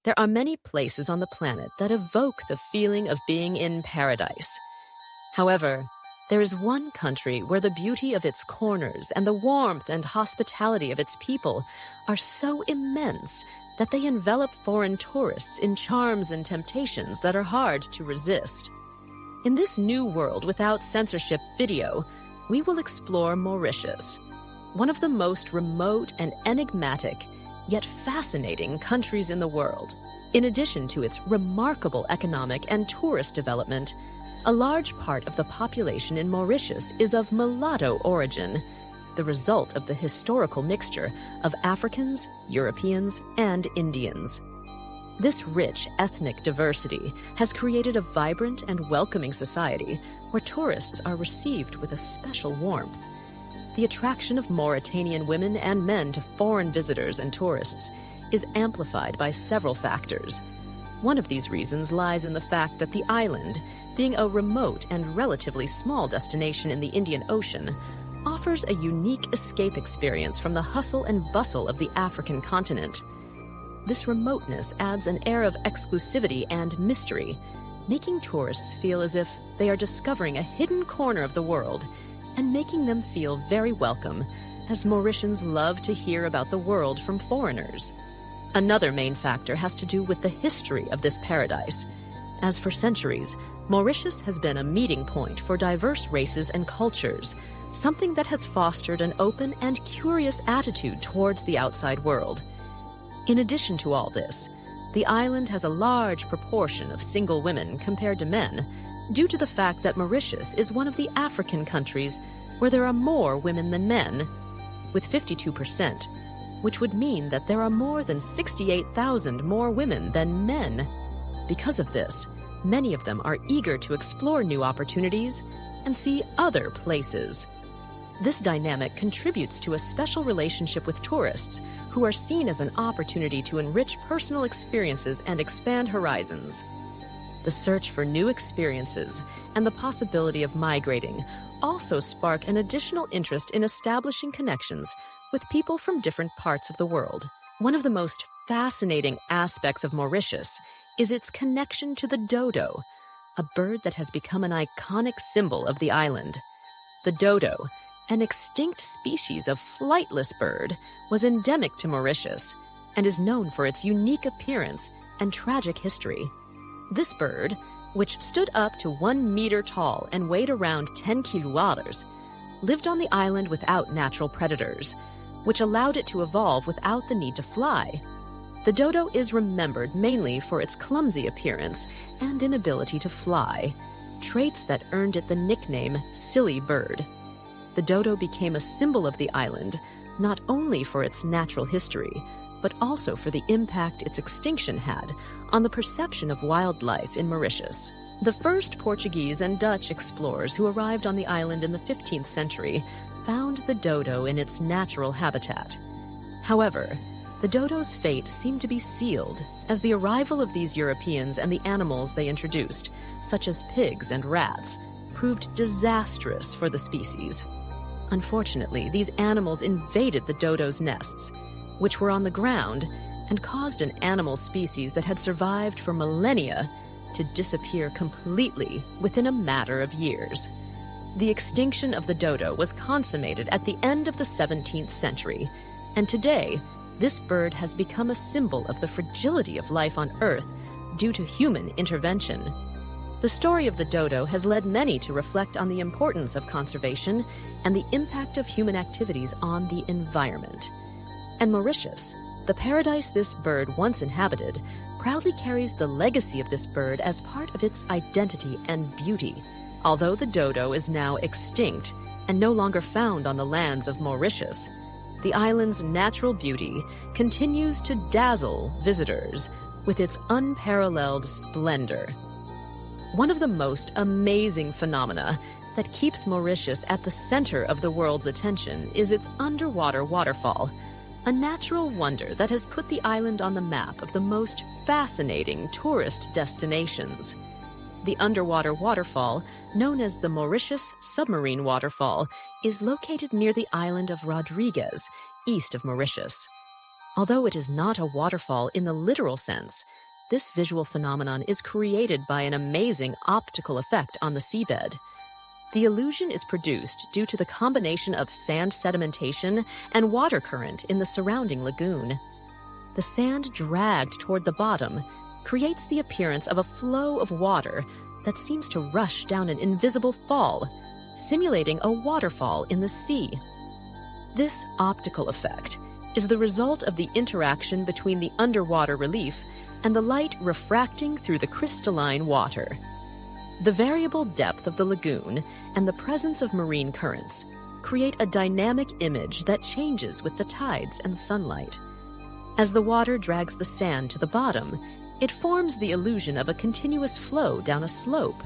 There are many places on the planet that evoke the feeling of being in paradise. However, there is one country where the beauty of its corners and the warmth and hospitality of its people are so immense that they envelop foreign tourists in charms and temptations that are hard to resist. In this new world without censorship video, we will explore Mauritius, one of the most remote and enigmatic, yet fascinating countries in the world. In addition to its remarkable economic and tourist development, a large part of the population in Mauritius is of mulatto origin, the result of the historical mixture of Africans, Europeans, and Indians. This rich ethnic diversity has created a vibrant and welcoming society where tourists are received with a special warmth. The attraction of Mauritanian women and men to foreign visitors and tourists is amplified by several factors. One of these reasons lies in the fact that the island, being a remote and relatively small destination in the Indian Ocean, offers a unique escape experience from the hustle and bustle of the African continent. This remoteness adds an air of exclusivity and mystery, making tourists feel as if they are discovering a hidden corner of the world and making them feel very welcome, as Mauritians love to hear about the world from foreigners. Another main factor has to do with the history of this paradise, as for centuries, Mauritius has been a meeting point for diverse races and cultures, something that has fostered an open and curious attitude towards the outside world. In addition to all this, the island has a large proportion of single women compared to men, due to the fact that Mauritius is one of the African countries where there are more women than men, with 52%, which would mean that there are more than 68,000 more women than men. Because of this, many of them are eager to explore new opportunities and see other places. This dynamic contributes to a special relationship with tourists who are seen as an opportunity to enrich personal experiences and expand horizons. The search for new experiences and the possibility of migrating also spark an additional interest in establishing connections with people from different parts of the world. One of the most fascinating aspects of Mauritius is its connection to the dodo, a bird that has become an iconic symbol of the island. The dodo, an extinct species of flightless bird, was endemic to Mauritius and is known for its unique appearance and tragic history. This bird, which stood up to 1 meter tall and weighed around 10 kilograms, lived on the island without natural predators, which allowed it to evolve without the need to fly. The dodo is remembered mainly for its clumsy appearance and inability to fly, traits that earned it the nickname Silly Bird. The dodo became a symbol of the island, not only for its natural history, but also for the impact its extinction had on the perception of wildlife in Mauritius. The first Portuguese and Dutch explorers who arrived on the island in the 15th century found the dodo in its natural habitat. However, the dodo's fate seemed to be sealed, as the arrival of these Europeans and the animals they introduced, such as pigs and rats, proved disastrous for the species. Unfortunately, these animals invaded the dodo's nests, which were on the ground, and caused an animal species that had survived for millennia to disappear completely within a matter of years. The extinction of the dodo was consummated at the end of the 17th century, and today, this bird has become a symbol of the fragility of life on Earth due to human intervention. The story of the dodo has led many to reflect on the importance of conservation and the impact of human activities on the environment. And Mauritius, the paradise this bird once inhabited, proudly carries the legacy of this bird as part of its identity and beauty. Although the dodo is now extinct and no longer found on the lands of Mauritius, the island's natural beauty continues to dazzle visitors with its unparalleled splendor. One of the most amazing phenomena that keeps Mauritius at the center of the world's attention is its underwater waterfall, a natural wonder that has put the island on the map of the most fascinating tourist destinations. The underwater waterfall, known as the Mauritius Submarine Waterfall, is located near the island of Rodriguez, east of Mauritius. Although it is not a waterfall in the literal sense, this visual phenomenon is created by an amazing optical effect on the seabed. The illusion is produced due to the combination of sand sedimentation and water current in the surrounding lagoon. The sand dragged toward the bottom creates the appearance of a flow of water that seems to rush down an invisible fall, simulating a waterfall in the sea. This optical effect is the result of the interaction between the underwater relief and the light refracting through the crystalline water. The variable depth of the lagoon and the presence of marine currents create a dynamic image that changes with the tides and sunlight. As the water drags the sand to the bottom, it forms the illusion of a continuous flow down a slope,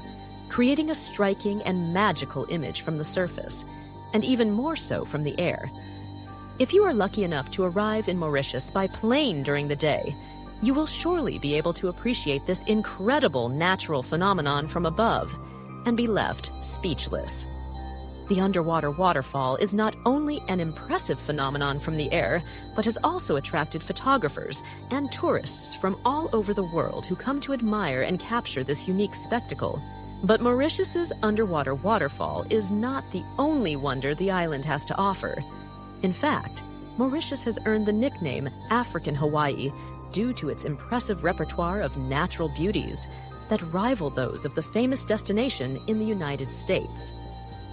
creating a striking and magical image from the surface, and even more so from the air. If you are lucky enough to arrive in Mauritius by plane during the day, you will surely be able to appreciate this incredible natural phenomenon from above and be left speechless. The underwater waterfall is not only an impressive phenomenon from the air, but has also attracted photographers and tourists from all over the world who come to admire and capture this unique spectacle. But Mauritius's underwater waterfall is not the only wonder the island has to offer. In fact, Mauritius has earned the nickname African Hawaii due to its impressive repertoire of natural beauties that rival those of the famous destination in the United States.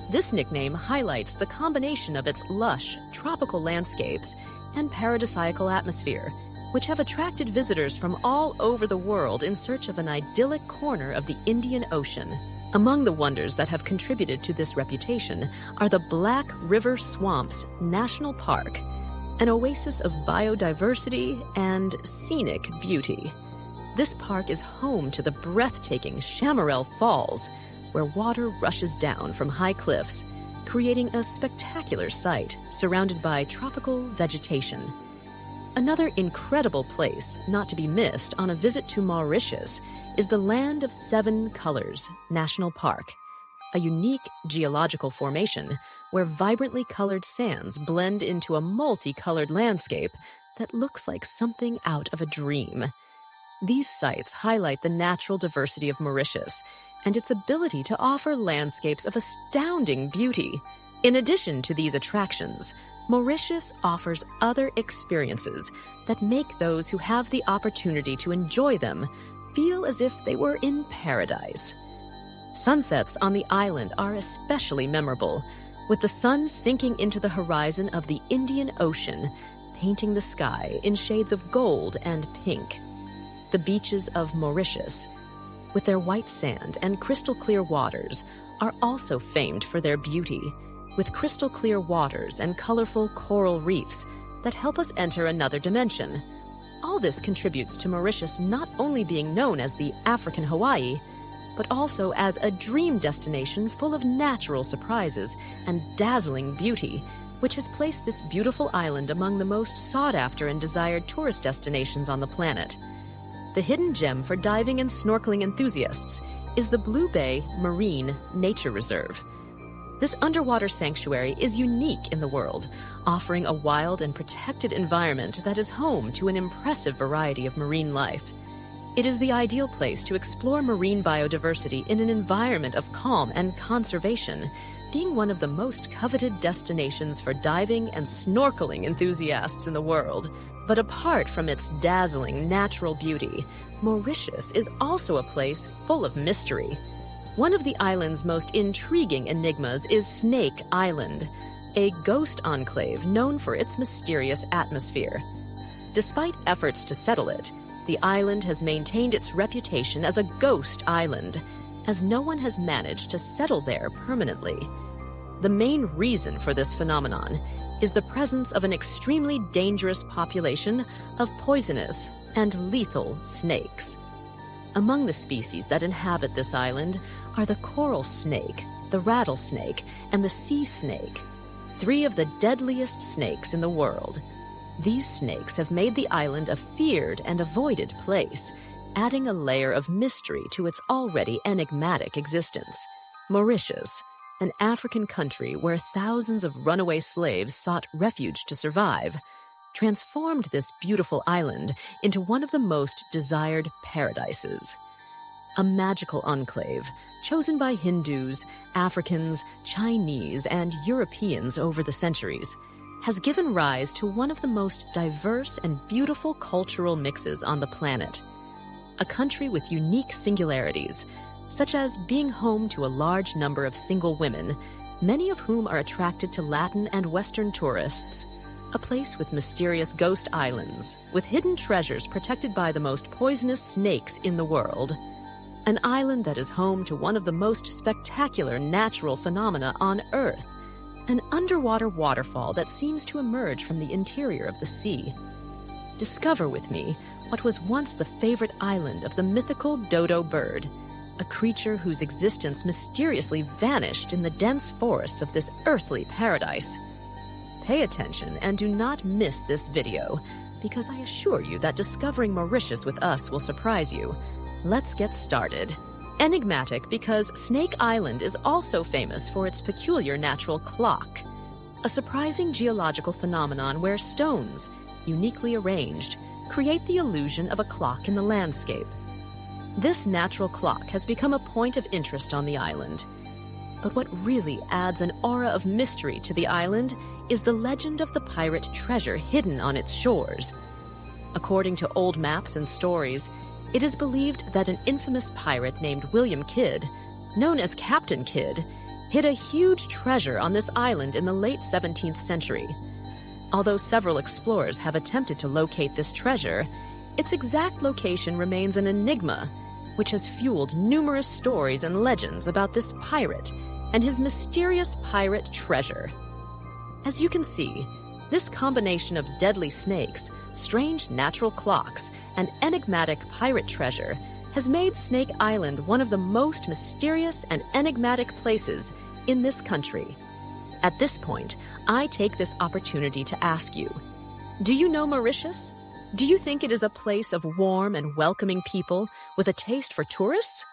This nickname highlights the combination of its lush, tropical landscapes and paradisiacal atmosphere, which have attracted visitors from all over the world in search of an idyllic corner of the Indian Ocean. Among the wonders that have contributed to this reputation are the Black River Swamps National Park, an oasis of biodiversity and scenic beauty. This park is home to the breathtaking Chamarel Falls, where water rushes down from high cliffs, creating a spectacular sight surrounded by tropical vegetation. Another incredible place not to be missed on a visit to Mauritius is the Land of Seven Colors National Park, a unique geological formation where vibrantly colored sands blend into a multicolored landscape that looks like something out of a dream. These sites highlight the natural diversity of Mauritius and its ability to offer landscapes of astounding beauty. In addition to these attractions, Mauritius offers other experiences that make those who have the opportunity to enjoy them feel as if they were in paradise. Sunsets on the island are especially memorable, with the sun sinking into the horizon of the Indian Ocean, painting the sky in shades of gold and pink. The beaches of Mauritius, with their white sand and crystal-clear waters, are also famed for their beauty, with crystal-clear waters and colorful coral reefs that help us enter another dimension. All this contributes to Mauritius not only being known as the African Hawaii, but also as a dream destination full of natural surprises and dazzling beauty, which has placed this beautiful island among the most sought-after and desired tourist destinations on the planet. The hidden gem for diving and snorkeling enthusiasts is the Blue Bay Marine Nature Reserve. This underwater sanctuary is unique in the world, offering a wild and protected environment that is home to an impressive variety of marine life. It is the ideal place to explore marine biodiversity in an environment of calm and conservation, being one of the most coveted destinations for diving and snorkeling enthusiasts in the world. But apart from its dazzling natural beauty, Mauritius is also a place full of mystery. One of the island's most intriguing enigmas is Snake Island, a ghost enclave known for its mysterious atmosphere. Despite efforts to settle it, the island has maintained its reputation as a ghost island, as no one has managed to settle there permanently. The main reason for this phenomenon is the presence of an extremely dangerous population of poisonous and lethal snakes. Among the species that inhabit this island are the coral snake, the rattlesnake, and the sea snake, three of the deadliest snakes in the world. These snakes have made the island a feared and avoided place, adding a layer of mystery to its already enigmatic existence. Mauritius, an African country where thousands of runaway slaves sought refuge to survive, transformed this beautiful island into one of the most desired paradises. A magical enclave chosen by Hindus, Africans, Chinese, and Europeans over the centuries has given rise to one of the most diverse and beautiful cultural mixes on the planet. A country with unique singularities, such as being home to a large number of single women, many of whom are attracted to Latin and Western tourists. A place with mysterious ghost islands, with hidden treasures protected by the most poisonous snakes in the world. An island that is home to one of the most spectacular natural phenomena on Earth, an underwater waterfall that seems to emerge from the interior of the sea. Discover with me what was once the favorite island of the mythical dodo bird, a creature whose existence mysteriously vanished in the dense forests of this earthly paradise. Pay attention and do not miss this video, because I assure you that discovering Mauritius with us will surprise you. Let's get started. Enigmatic because Snake Island is also famous for its peculiar natural clock, a surprising geological phenomenon where stones, uniquely arranged, create the illusion of a clock in the landscape. This natural clock has become a point of interest on the island. But what really adds an aura of mystery to the island is the legend of the pirate treasure hidden on its shores. According to old maps and stories, it is believed that an infamous pirate named William Kidd, known as Captain Kidd, hid a huge treasure on this island in the late 17th century. Although several explorers have attempted to locate this treasure, its exact location remains an enigma, which has fueled numerous stories and legends about this pirate and his mysterious pirate treasure. As you can see, this combination of deadly snakes, strange natural clocks, and enigmatic pirate treasure has made Snake Island one of the most mysterious and enigmatic places in this country. At this point, I take this opportunity to ask you, do you know Mauritius? Do you think it is a place of warm and welcoming people with a taste for tourists?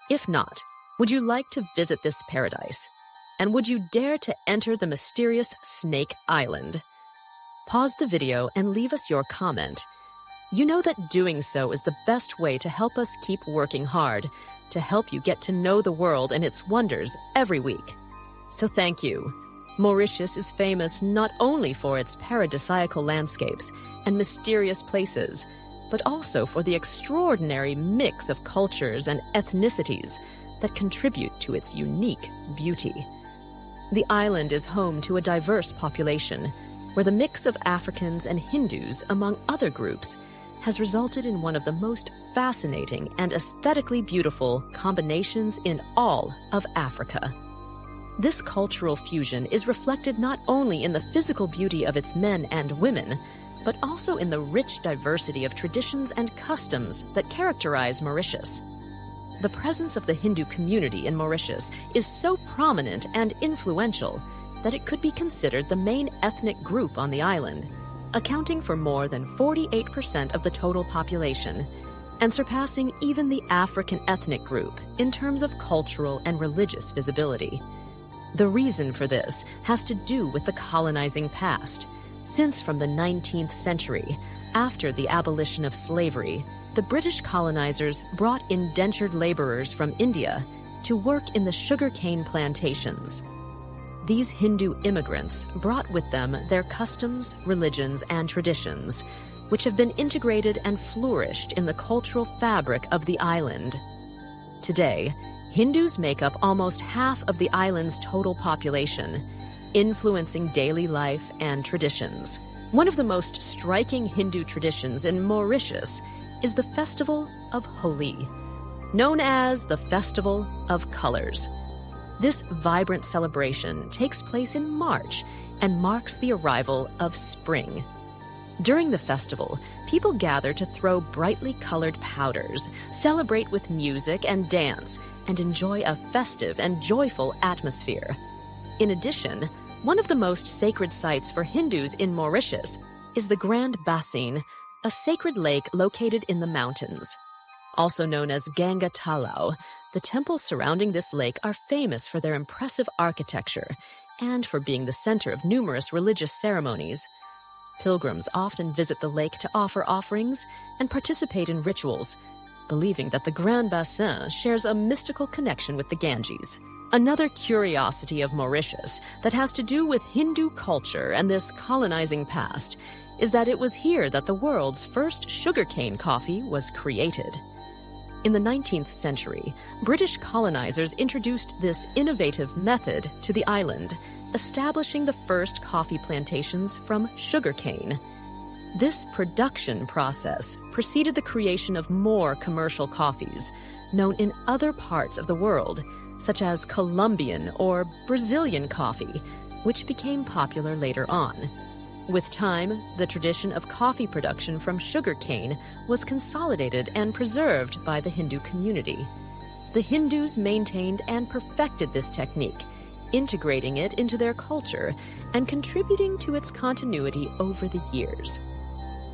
If not, would you like to visit this paradise? And would you dare to enter the mysterious Snake Island? Pause the video and leave us your comment. You know that doing so is the best way to help us keep working hard, to help you get to know the world and its wonders every week. So thank you. Mauritius is famous not only for its paradisiacal landscapes and mysterious places, but also for the extraordinary mix of cultures and ethnicities that contribute to its unique beauty. The island is home to a diverse population, where the mix of Africans and Hindus, among other groups, has resulted in one of the most fascinating and aesthetically beautiful combinations in all of Africa. This cultural fusion is reflected not only in the physical beauty of its men and women, but also in the rich diversity of traditions and customs that characterize Mauritius. The presence of the Hindu community in Mauritius is so prominent and influential that it could be considered the main ethnic group on the island, accounting for more than 48% of the total population, and surpassing even the African ethnic group in terms of cultural and religious visibility. The reason for this has to do with the colonizing past, since from the 19th century, after the abolition of slavery, the British colonizers brought indentured laborers from India to work in the sugarcane plantations. These Hindu immigrants brought with them their customs, religions, and traditions, which have been integrated and flourished in the cultural fabric of the island. Today, Hindus make up almost half of the island's total population, influencing daily life and traditions. One of the most striking Hindu traditions in Mauritius is the Festival of Holi, known as the Festival of Colors. This vibrant celebration takes place in March and marks the arrival of spring. During the festival, people gather to throw brightly colored powders, celebrate with music and dance, and enjoy a festive and joyful atmosphere. In addition, one of the most sacred sites for Hindus in Mauritius is the Grand Basin, a sacred lake located in the mountains. Also known as Ganga Talau, the temples surrounding this lake are famous for their impressive architecture and for being the center of numerous religious ceremonies. Pilgrims often visit the lake to offer offerings and participate in rituals, believing that the Grand Bassin shares a mystical connection with the Ganges. Another curiosity of Mauritius that has to do with Hindu culture and this colonizing past is that it was here that the world's first sugarcane coffee was created. In the 19th century, British colonizers introduced this innovative method to the island, establishing the first coffee plantations from sugarcane. This production process preceded the creation of more commercial coffees, known in other parts of the world, such as Colombian or Brazilian coffee, which became popular later on. With time, the tradition of coffee production from sugarcane was consolidated and preserved by the Hindu community. The Hindus maintained and perfected this technique, integrating it into their culture and contributing to its continuity over the years.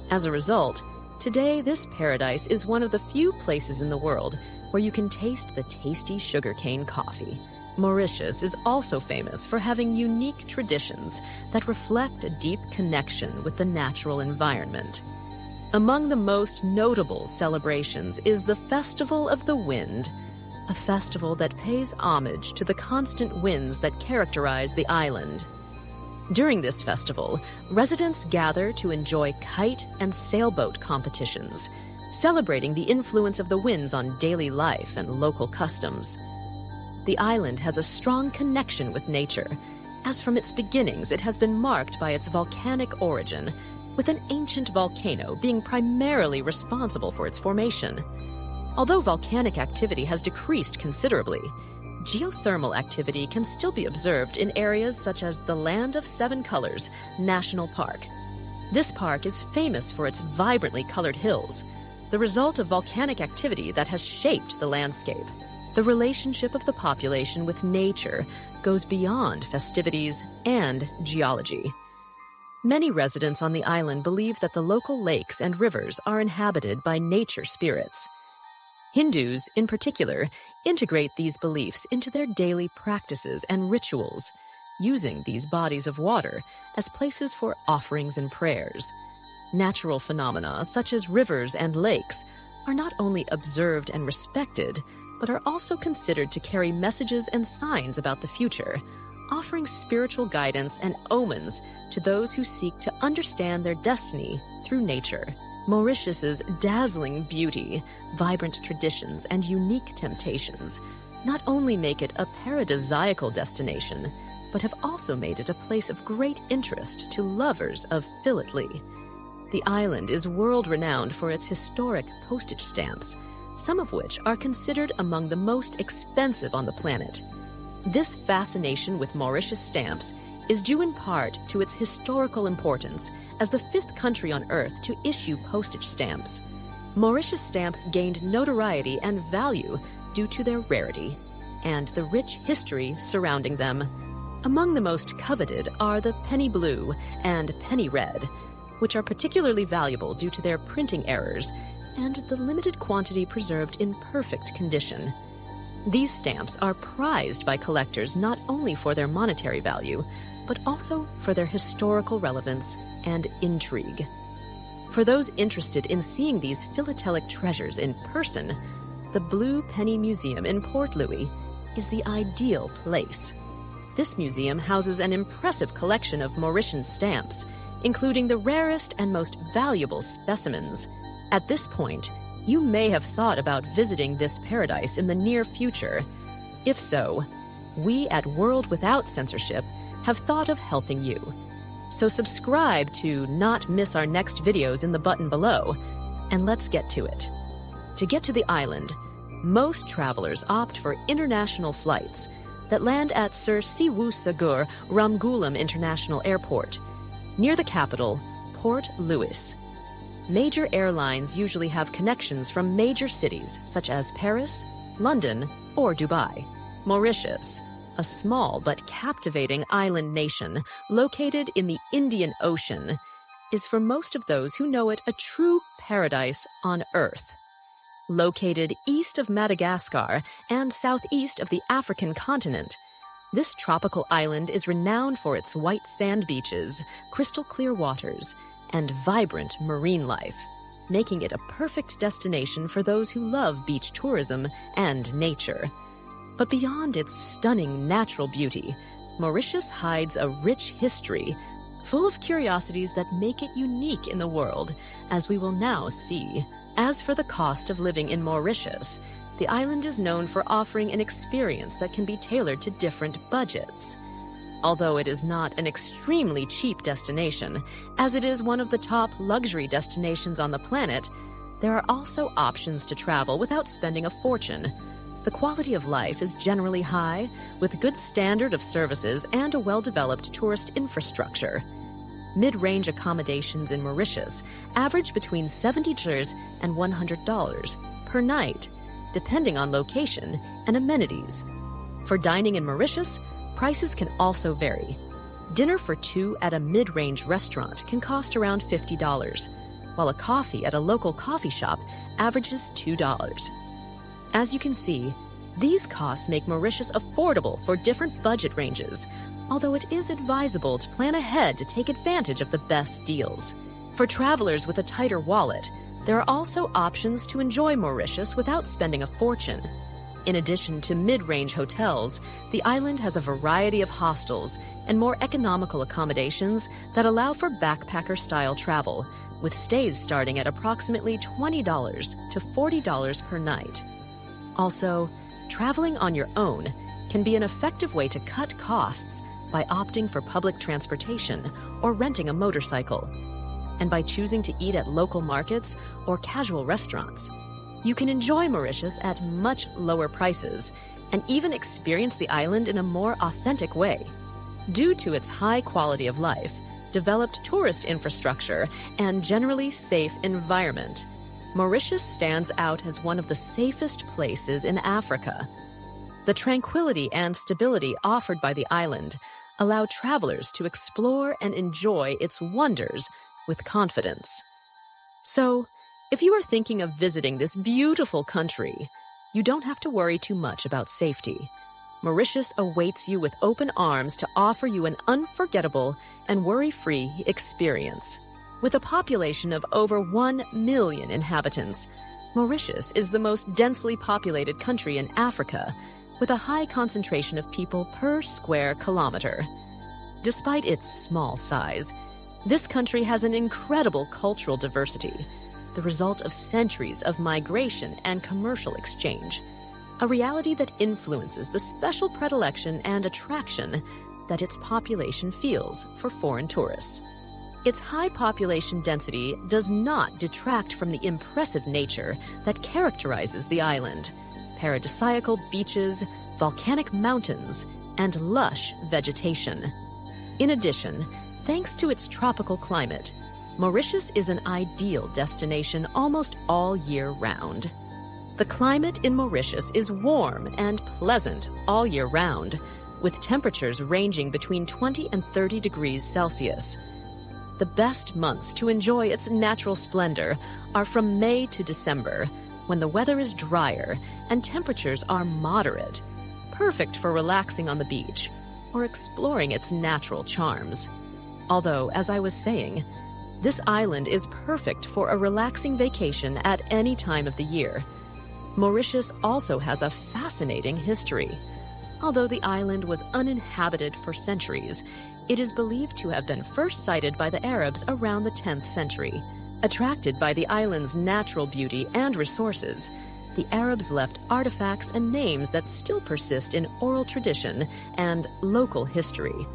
As a result, today this paradise is one of the few places in the world where you can taste the tasty sugarcane coffee. Mauritius is also famous for having unique traditions that reflect a deep connection with the natural environment. Among the most notable celebrations is the Festival of the Wind, a festival that pays homage to the constant winds that characterize the island. During this festival, residents gather to enjoy kite and sailboat competitions, celebrating the influence of the winds on daily life and local customs. The island has a strong connection with nature, as from its beginnings it has been marked by its volcanic origin, with an ancient volcano being primarily responsible for its formation. Although volcanic activity has decreased considerably, geothermal activity can still be observed in areas such as the Land of Seven Colors National Park. This park is famous for its vibrantly colored hills, the result of volcanic activity that has shaped the landscape. The relationship of the population with nature goes beyond festivities and geology. Many residents on the island believe that the local lakes and rivers are inhabited by nature spirits. Hindus, in particular, integrate these beliefs into their daily practices and rituals, using these bodies of water as places for offerings and prayers. Natural phenomena such as rivers and lakes are not only observed and respected, but are also considered to carry messages and signs about the future, offering spiritual guidance and omens to those who seek to understand their destiny through nature. Mauritius's dazzling beauty, vibrant traditions, and unique temptations not only make it a paradisiacal destination, but have also made it a place of great interest to lovers of philately. The island is world-renowned for its historic postage stamps, some of which are considered among the most expensive on the planet. This fascination with Mauritius stamps is due in part to its historical importance as the fifth country on Earth to issue postage stamps. Mauritius stamps gained notoriety and value due to their rarity and the rich history surrounding them. Among the most coveted are the penny blue and penny red, which are particularly valuable due to their printing errors and the limited quantity preserved in perfect condition. These stamps are prized by collectors not only for their monetary value, but also for their historical relevance and intrigue. For those interested in seeing these philatelic treasures in person, the Blue Penny Museum in Port Louis is the ideal place. This museum houses an impressive collection of Mauritian stamps, including the rarest and most valuable specimens. At this point, you may have thought about visiting this paradise in the near future. If so, we at World Without Censorship have thought of helping you. So subscribe to not miss our next videos in the button below, and let's get to it. To get to the island, most travelers opt for international flights that land at Sir Siwu Sagur Ramgoolam International Airport, near the capital, Port Louis. Major airlines usually have connections from major cities such as Paris, London, or Dubai. Mauritius, a small but captivating island nation located in the Indian Ocean, is for most of those who know it a true paradise on Earth. Located east of Madagascar and southeast of the African continent, this tropical island is renowned for its white sand beaches, crystal clear waters, and vibrant marine life, making it a perfect destination for those who love beach tourism and nature. But beyond its stunning natural beauty, Mauritius hides a rich history full of curiosities that make it unique in the world, as we will now see. As for the cost of living in Mauritius, the island is known for offering an experience that can be tailored to different budgets. Although it is not an extremely cheap destination, as it is one of the top luxury destinations on the planet, there are also options to travel without spending a fortune. The quality of life is generally high, with good standard of services and a well-developed tourist infrastructure. Mid-range accommodations in Mauritius average between $70 and $100 per night, depending on location and amenities. For dining in Mauritius, prices can also vary. Dinner for two at a mid-range restaurant can cost around $50, while a coffee at a local coffee shop averages $2. As you can see, these costs make Mauritius affordable for different budget ranges, although it is advisable to plan ahead to take advantage of the best deals. For travelers with a tighter wallet, there are also options to enjoy Mauritius without spending a fortune. In addition to mid-range hotels, the island has a variety of hostels and more economical accommodations that allow for backpacker-style travel, with stays starting at approximately $20 to $40 per night. Also, traveling on your own can be an effective way to cut costs by opting for public transportation or renting a motorcycle. And by choosing to eat at local markets or casual restaurants, you can enjoy Mauritius at much lower prices and even experience the island in a more authentic way. Due to its high quality of life, developed tourist infrastructure, and generally safe environment, Mauritius stands out as one of the safest places in Africa. The tranquility and stability offered by the island allow travelers to explore and enjoy its wonders with confidence. So, if you are thinking of visiting this beautiful country, you don't have to worry too much about safety. Mauritius awaits you with open arms to offer you an unforgettable and worry-free experience. With a population of over 1 million inhabitants, Mauritius is the most densely populated country in Africa, with a high concentration of people per square kilometer. Despite its small size, this country has an incredible cultural diversity, the result of centuries of migration and commercial exchange, a reality that influences the special predilection and attraction that its population feels for foreign tourists. Its high population density does not detract from the impressive nature that characterizes the island: paradisiacal beaches, volcanic mountains, and lush vegetation. In addition, thanks to its tropical climate, Mauritius is an ideal destination almost all year round. The climate in Mauritius is warm and pleasant all year round, with temperatures ranging between 20 and 30 degrees Celsius. The best months to enjoy its natural splendor are from May to December, when the weather is drier and temperatures are moderate, perfect for relaxing on the beach or exploring its natural charms. Although, as I was saying, this island is perfect for a relaxing vacation at any time of the year. Mauritius also has a fascinating history. Although the island was uninhabited for centuries, it is believed to have been first sighted by the Arabs around the 10th century. Attracted by the island's natural beauty and resources, the Arabs left artifacts and names that still persist in oral tradition and local history,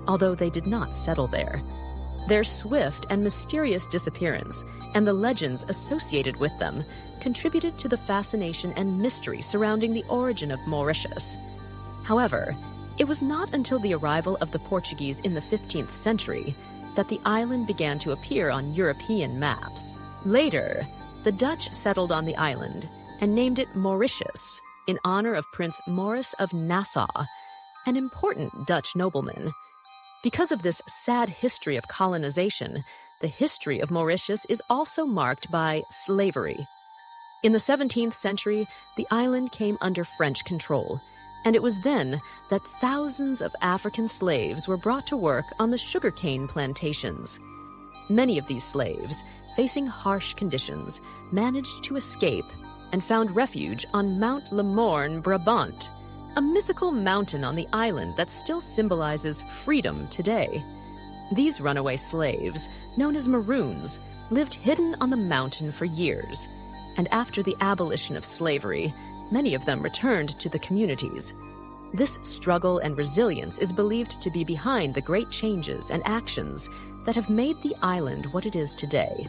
although they did not settle there. Their swift and mysterious disappearance and the legends associated with them contributed to the fascination and mystery surrounding the origin of Mauritius. However, it was not until the arrival of the Portuguese in the 15th century that the island began to appear on European maps. Later, the Dutch settled on the island and named it Mauritius in honor of Prince Maurice of Nassau, an important Dutch nobleman. Because of this sad history of colonization, the history of Mauritius is also marked by slavery. In the 17th century, the island came under French control, and it was then that thousands of African slaves were brought to work on the sugarcane plantations. Many of these slaves, facing harsh conditions, managed to escape and found refuge on Mount Le Morne, Brabant, a mythical mountain on the island that still symbolizes freedom today. These runaway slaves, known as Maroons, lived hidden on the mountain for years, and after the abolition of slavery, many of them returned to the communities. This struggle and resilience is believed to be behind the great changes and actions that have made the island what it is today.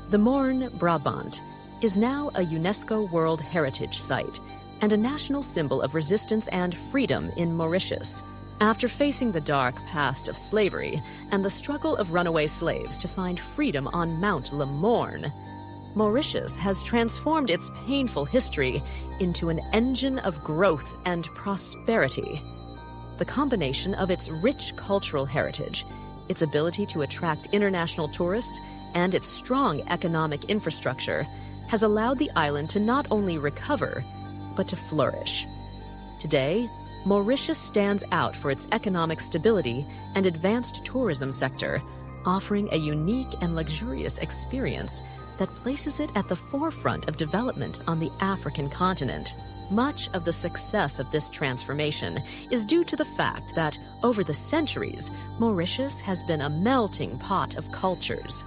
The Morne, Brabant, is now a UNESCO World Heritage Site and a national symbol of resistance and freedom in Mauritius. After facing the dark past of slavery and the struggle of runaway slaves to find freedom on Mount Le Morne, Mauritius has transformed its painful history into an engine of growth and prosperity. The combination of its rich cultural heritage, its ability to attract international tourists, and its strong economic infrastructure has allowed the island to not only recover, but to flourish. Today, Mauritius stands out for its economic stability and advanced tourism sector, offering a unique and luxurious experience that places it at the forefront of development on the African continent. Much of the success of this transformation is due to the fact that, over the centuries, Mauritius has been a melting pot of cultures.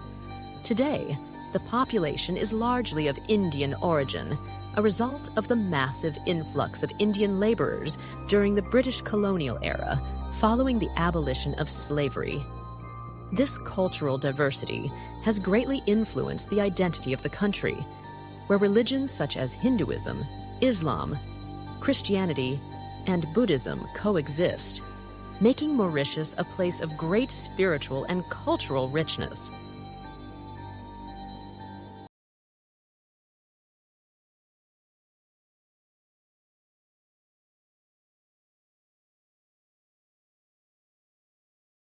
Today, the population is largely of Indian origin, a result of the massive influx of Indian laborers during the British colonial era, following the abolition of slavery. This cultural diversity has greatly influenced the identity of the country, where religions such as Hinduism, Islam, Christianity, and Buddhism coexist, making Mauritius a place of great spiritual and cultural richness.